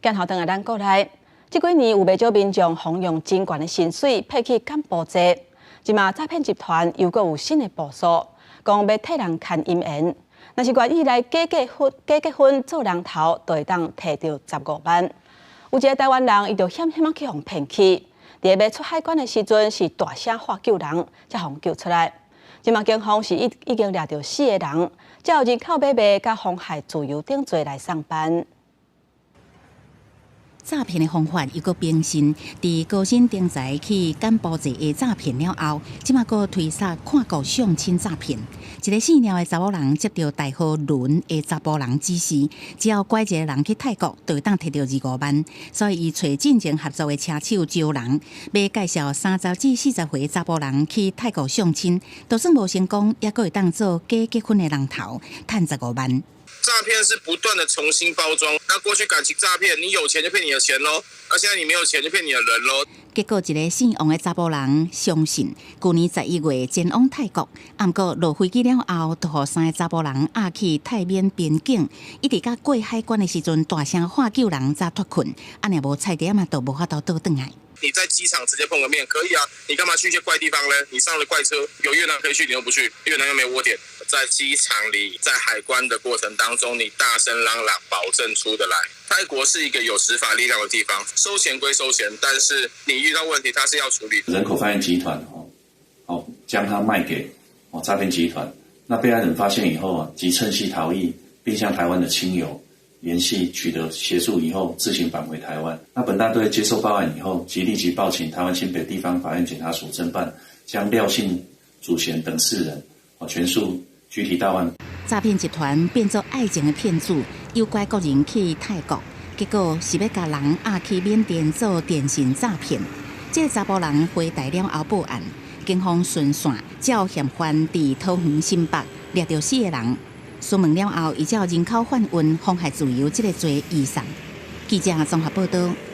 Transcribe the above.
今后等下咱国内，这几年有不少民众奉用真悬的薪水骗去干部债，即马诈骗集团又阁有新的部署，讲要替人看姻缘，若是愿意来假结婚做人头，就会当摕到15万。有一个台湾人，伊就险险去互骗去，伫要出海关的时阵是大声喊救人，才互救出来。即马警方是已经抓到4个人，才有人口买卖甲妨害自由等罪来上班。诈骗的方法又搁变新，伫高薪定财去干部债的诈骗了后，即马搁推杀看顾相亲诈骗。一个姓廖的查某人接到代号伦的查甫人指示，只要拐一个人去泰国，就会当摕到25万。所以伊找进前合作的车手招人，要介绍30至40岁查甫人去泰国相亲，就算无成功，也搁会当做假结婚的人头，赚15万。诈骗是不断的重新包装，那过去感情诈骗，你有钱就骗你的钱咯，那现在你没有钱就骗你的人咯。结果一个姓王的查甫人相信，去年11月前往泰国，不过落飞机了后，就互3个查甫人押去泰缅边境，一直到过海关的时阵，大声喊救人才脱困，安尼无菜碟嘛，都无法度倒转来。你在机场直接碰个面可以啊，你干嘛去一些怪地方呢？你上了怪车，有越南可以去，你又不去，越南又没窝点。在机场里，在海关的过程当中，你大声嚷嚷，保证出得来。泰国是一个有执法力量的地方，收钱归收钱，但是你遇到问题，它是要处理。人口贩运集团将它卖给诈骗集团，那被害人发现以后即趁隙逃逸，并向台湾的亲友联系取得协助以后，自行返回台湾。那本大队接受报案以后，即立即报请台湾新北地方法院检察署侦办，将廖姓主嫌等4人全数拘提到案。诈骗集团变作爱情的骗子，诱拐国人去泰国，结果是要把人押去缅甸做电信诈骗。这个查甫人回台了后报案，警方顺线照嫌犯伫桃园新北抓到4个人。询问了后，伊才有人口贩运、妨害自由这个罪移送。记者综合报道。